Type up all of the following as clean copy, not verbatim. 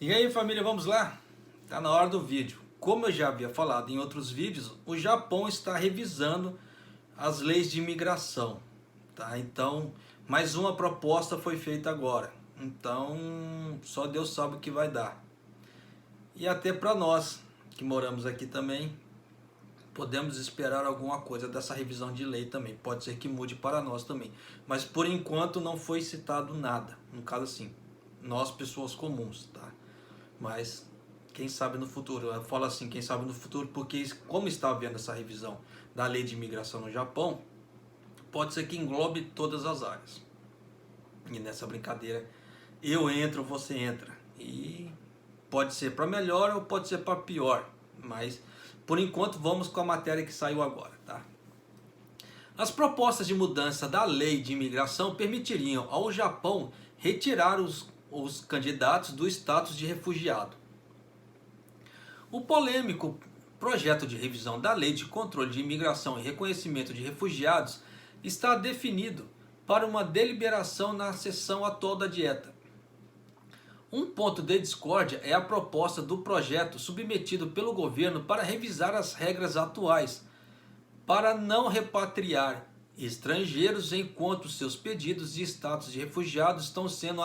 E aí, família, vamos lá? Tá na hora do vídeo. Como eu já havia falado em outros vídeos, o Japão está revisando as leis de imigração, tá? Então, mais uma proposta foi feita agora. Então, só Deus sabe o que vai dar. E até para nós que moramos aqui também, podemos esperar alguma coisa dessa revisão de lei também. Pode ser que mude para nós também. Mas por enquanto não foi citado nada. No caso assim, nós pessoas comuns, tá? Mas quem sabe no futuro, eu falo assim, quem sabe no futuro, porque como está havendo essa revisão da lei de imigração no Japão, pode ser que englobe todas as áreas. E nessa brincadeira, eu entro, você entra. E pode ser para melhor ou pode ser para pior, mas por enquanto vamos com a matéria que saiu agora, tá? As propostas de mudança da lei de imigração permitiriam ao Japão retirar os candidatos do status de refugiado. O polêmico projeto de revisão da Lei de Controle de Imigração e Reconhecimento de Refugiados está definido para uma deliberação na sessão atual da Dieta. Um ponto de discórdia é a proposta do projeto submetido pelo governo para revisar as regras atuais, para não repatriar estrangeiros enquanto seus pedidos de status de refugiados estão sendo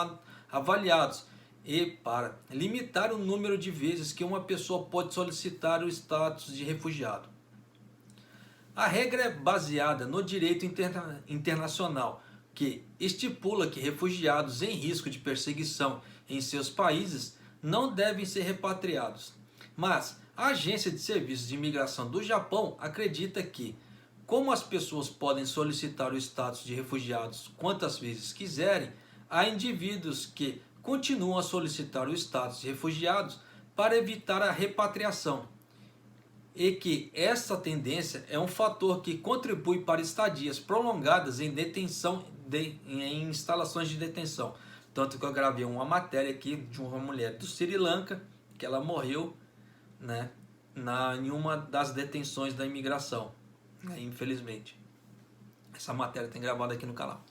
avaliados e para limitar o número de vezes que uma pessoa pode solicitar o status de refugiado. A regra é baseada no direito internacional, que estipula que refugiados em risco de perseguição em seus países não devem ser repatriados. Mas a Agência de Serviços de Imigração do Japão acredita que, como as pessoas podem solicitar o status de refugiados quantas vezes quiserem, há indivíduos que continuam a solicitar o status de refugiados para evitar a repatriação, e que essa tendência é um fator que contribui para estadias prolongadas em detenção em instalações de detenção. Tanto que eu gravei uma matéria aqui de uma mulher do Sri Lanka que ela morreu, né, em uma das detenções da imigração, né, infelizmente. Essa matéria tem gravado aqui no canal.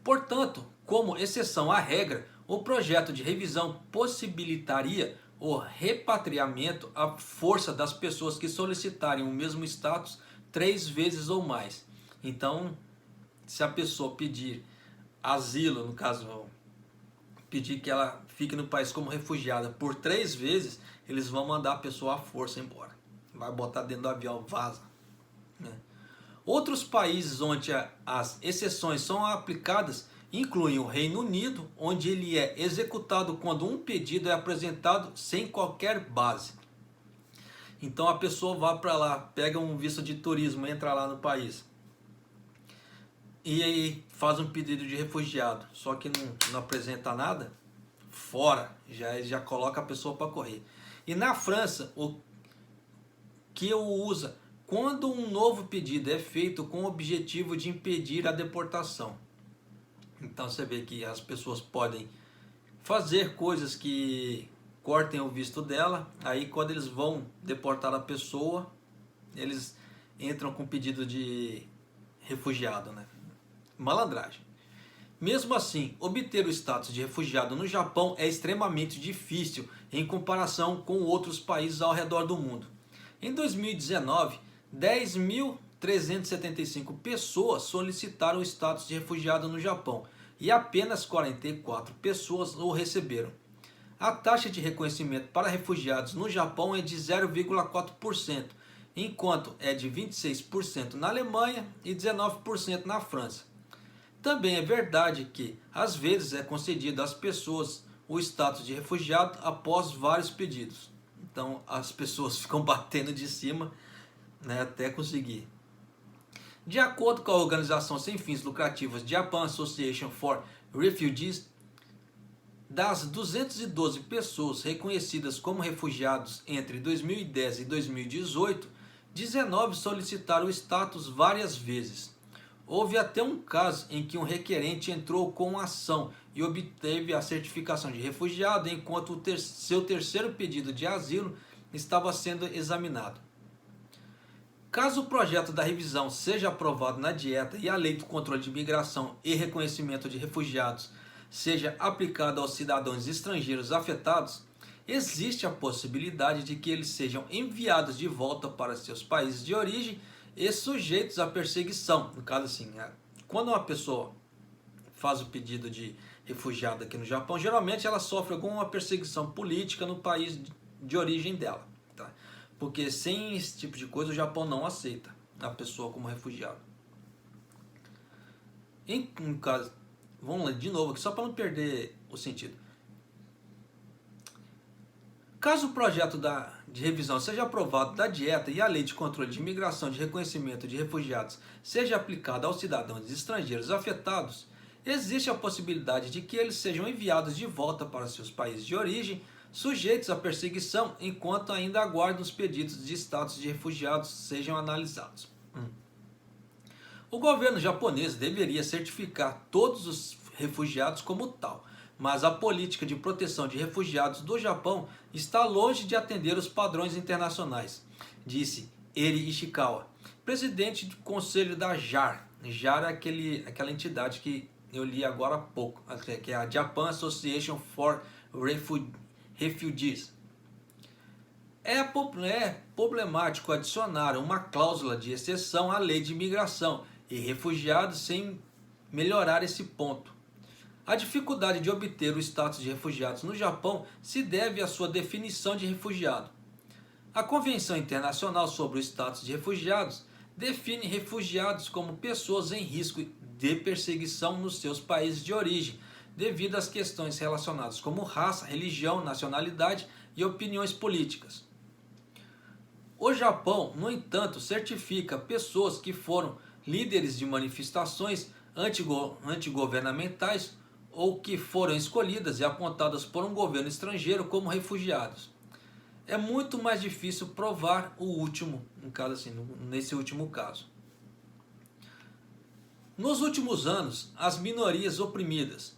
Portanto, como exceção à regra, o projeto de revisão possibilitaria o repatriamento à força das pessoas que solicitarem o mesmo status 3 vezes ou mais. Então, se a pessoa pedir asilo, no caso, pedir que ela fique no país como refugiada por 3 vezes, eles vão mandar a pessoa à força embora. Vai botar dentro do avião, vaza, né? Outros países onde as exceções são aplicadas incluem o Reino Unido, onde ele é executado quando um pedido é apresentado sem qualquer base. Então a pessoa vai para lá, pega um visto de turismo, entra lá no país e aí faz um pedido de refugiado, só que não apresenta nada, fora, já coloca a pessoa para correr. E na França, o que usa quando um novo pedido é feito com o objetivo de impedir a deportação. Então você vê que as pessoas podem fazer coisas que cortem o visto dela, aí quando eles vão deportar a pessoa, eles entram com pedido de refugiado, né? Malandragem. Mesmo assim, obter o status de refugiado no Japão é extremamente difícil em comparação com outros países ao redor do mundo. Em 2019, 10.375 pessoas solicitaram o status de refugiado no Japão e apenas 44 pessoas o receberam. A taxa de reconhecimento para refugiados no Japão é de 0,4%, enquanto é de 26% na Alemanha e 19% na França. Também é verdade que, às vezes, é concedido às pessoas o status de refugiado após vários pedidos. Então, as pessoas ficam batendo de cima, né, até conseguir. De acordo com a organização sem fins lucrativos Japan Association for Refugees, das 212 pessoas reconhecidas como refugiados entre 2010 e 2018, 19 solicitaram o status várias vezes. Houve até um caso em que um requerente entrou com ação e obteve a certificação de refugiado enquanto seu terceiro pedido de asilo estava sendo examinado. Caso o projeto da revisão seja aprovado na Dieta e a Lei do Controle de Imigração e Reconhecimento de Refugiados seja aplicada aos cidadãos estrangeiros afetados, existe a possibilidade de que eles sejam enviados de volta para seus países de origem e sujeitos à perseguição. No caso assim, quando uma pessoa faz o pedido de refugiado aqui no Japão, geralmente ela sofre alguma perseguição política no país de origem dela, tá? Porque sem esse tipo de coisa o Japão não aceita a pessoa como refugiado. No caso, vamos ler de novo aqui só para não perder o sentido. Caso o projeto de revisão seja aprovado da dieta e a lei de controle de imigração e de reconhecimento de refugiados seja aplicada aos cidadãos estrangeiros afetados, existe a possibilidade de que eles sejam enviados de volta para seus países de origem, sujeitos à perseguição, enquanto ainda aguardam os pedidos de status de refugiados sejam analisados. O governo japonês deveria certificar todos os refugiados como tal, mas a política de proteção de refugiados do Japão está longe de atender os padrões internacionais, disse Eri Ishikawa, presidente do conselho da JAR. JAR é aquela entidade que eu li agora há pouco, que é a Japan Association for Refugees. É problemático adicionar uma cláusula de exceção à lei de imigração e refugiados sem melhorar esse ponto. A dificuldade de obter o status de refugiados no Japão se deve à sua definição de refugiado. A Convenção Internacional sobre o Status de Refugiados define refugiados como pessoas em risco de perseguição nos seus países de origem, devido às questões relacionadas como raça, religião, nacionalidade e opiniões políticas. O Japão, no entanto, certifica pessoas que foram líderes de manifestações antigovernamentais ou que foram escolhidas e apontadas por um governo estrangeiro como refugiados. É muito mais difícil provar o último, nesse último caso. Nos últimos anos, as minorias oprimidas,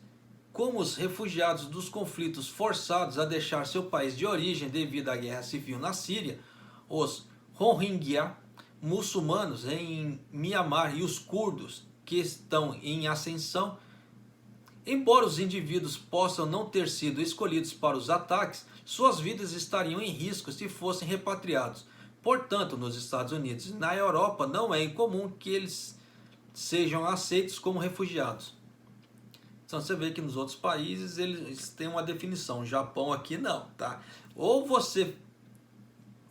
como os refugiados dos conflitos forçados a deixar seu país de origem devido à guerra civil na Síria, os Rohingya, muçulmanos em Mianmar e os curdos que estão em ascensão, embora os indivíduos possam não ter sido escolhidos para os ataques, suas vidas estariam em risco se fossem repatriados. Portanto, nos Estados Unidos e na Europa não é incomum que eles sejam aceitos como refugiados. Então você vê que nos outros países eles têm uma definição, o Japão aqui não, tá? Ou você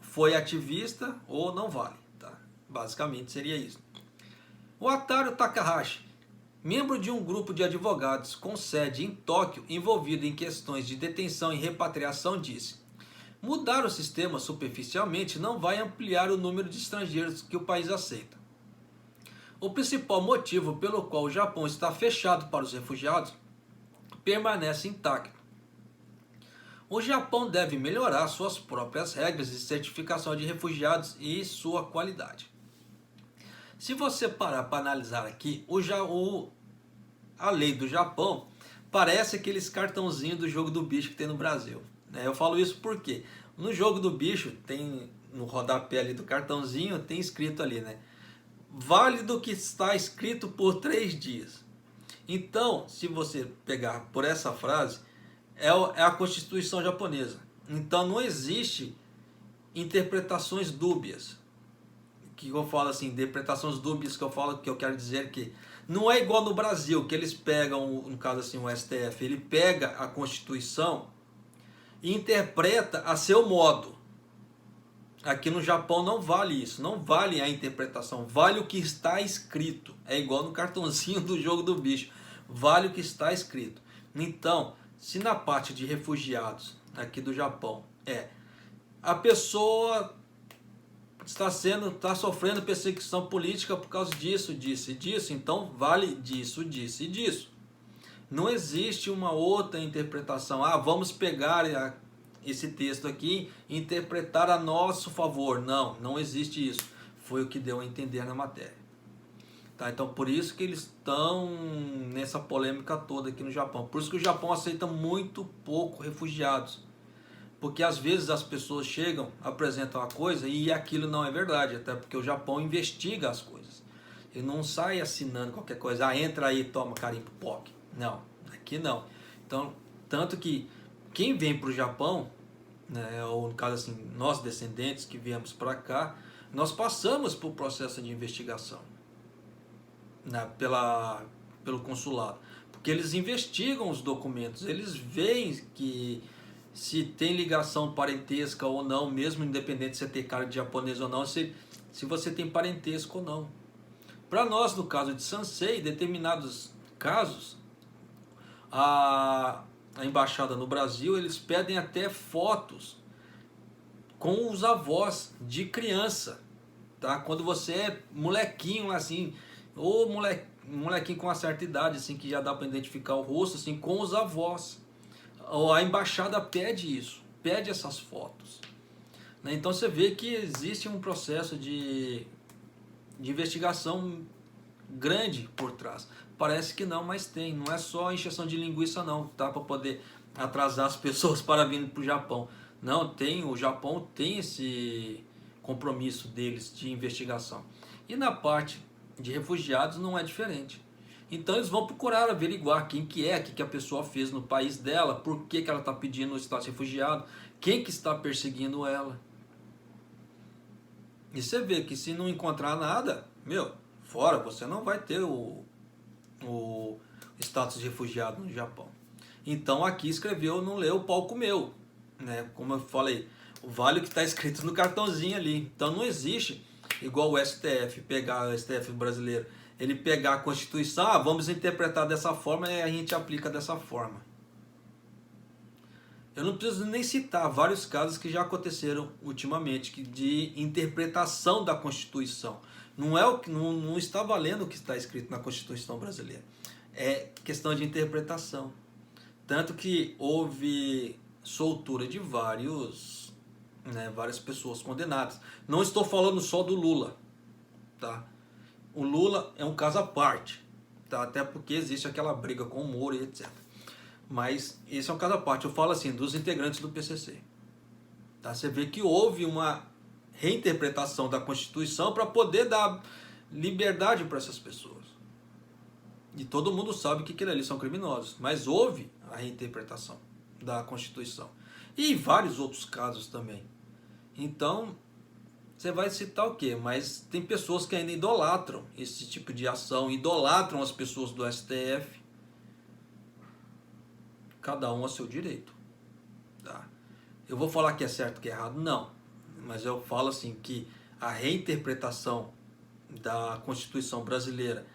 foi ativista ou não vale, tá? Basicamente seria isso. O Ataru Takahashi, membro de um grupo de advogados com sede em Tóquio envolvido em questões de detenção e repatriação, disse: mudar o sistema superficialmente não vai ampliar o número de estrangeiros que o país aceita. O principal motivo pelo qual o Japão está fechado para os refugiados permanece intacto. O Japão deve melhorar suas próprias regras de certificação de refugiados e sua qualidade. Se você parar para analisar aqui, a lei do Japão parece aqueles cartãozinhos do jogo do bicho que tem no Brasil. Eu falo isso porque no jogo do bicho, tem no rodapé ali do cartãozinho, tem escrito ali, né? Válido que está escrito por 3 dias. Então, se você pegar por essa frase, é a Constituição japonesa. Então não existe interpretações dúbias. Que eu falo assim, interpretações dúbias que eu quero dizer que não é igual no Brasil, que eles pegam, no caso assim, o STF, ele pega a Constituição e interpreta a seu modo. Aqui no Japão não vale isso, não vale a interpretação, vale o que está escrito. É igual no cartãozinho do jogo do bicho, vale o que está escrito. Então, se na parte de refugiados aqui do Japão a pessoa está sofrendo perseguição política por causa disso, disso e disso, então vale disso, disso e disso. Não existe uma outra interpretação. Vamos pegar esse texto aqui e interpretar a nosso favor. Não existe isso. Foi o que deu a entender na matéria. Tá? Então por isso que eles estão nessa polêmica toda aqui no Japão. Por isso que o Japão aceita muito pouco refugiados. Porque às vezes as pessoas chegam, apresentam a coisa e aquilo não é verdade. Até porque o Japão investiga as coisas. Ele não sai assinando qualquer coisa. Entra aí, toma carimbo, POC. Não Aqui não. Então, tanto que quem vem para o Japão, né, ou no caso assim, nós descendentes que viemos para cá, nós passamos por processo de investigação, né, pelo consulado, porque eles investigam os documentos, eles veem que se tem ligação parentesca ou não, mesmo independente de você ter cara de japonês ou não, se você tem parentesco ou não. Para nós, no caso de Sansei, em determinados casos, a embaixada no Brasil, eles pedem até fotos com os avós de criança, tá? Quando você é molequinho assim, ou molequinho com uma certa idade assim, que já dá para identificar o rosto assim, com os avós. A embaixada pede isso, pede essas fotos, né? Então você vê que existe um processo de investigação grande por trás. Parece que não, mas tem. Não é só encheção de linguiça não, tá? Para poder atrasar as pessoas para vir para o Japão. Não, tem, o Japão tem esse compromisso deles de investigação. E na parte de refugiados não é diferente. Então eles vão procurar averiguar quem que é, o que a pessoa fez no país dela, por que ela está pedindo o status de refugiado, quem que está perseguindo ela. E você vê que se não encontrar nada, meu, fora, você não vai ter o status de refugiado no Japão. Então aqui escreveu, não leu, o pau comeu, né? Como eu falei, vale o que está escrito no cartãozinho ali. Então não existe, igual o STF, pegar o STF brasileiro, ele pegar a Constituição, vamos interpretar dessa forma e a gente aplica dessa forma. Eu não preciso nem citar vários casos que já aconteceram ultimamente de interpretação da Constituição. Não está valendo o que está escrito na Constituição brasileira. É questão de interpretação. Tanto que houve soltura de várias pessoas condenadas. Não estou falando só do Lula, tá? O Lula é um caso à parte, tá? Até porque existe aquela briga com o Moro e etc. Mas esse é um caso à parte. Eu falo assim, dos integrantes do PCC. Tá? Você vê que houve uma reinterpretação da Constituição para poder dar liberdade para essas pessoas. E todo mundo sabe que aquilo ali são criminosos. Mas houve a reinterpretação da Constituição. E vários outros casos também. Então, você vai citar o quê? Mas tem pessoas que ainda idolatram esse tipo de ação, idolatram as pessoas do STF. Cada um a seu direito. Tá? Eu vou falar que é certo que é errado? Não. Mas eu falo assim que a reinterpretação da Constituição brasileira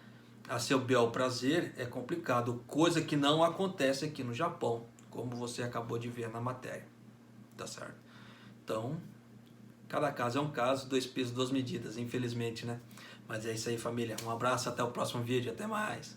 a seu bel prazer é complicado. Coisa que não acontece aqui no Japão, como você acabou de ver na matéria. Tá certo? Então, cada caso é um caso, 2 pesos, 2 medidas, infelizmente, né? Mas é isso aí, família. Um abraço, até o próximo vídeo. Até mais.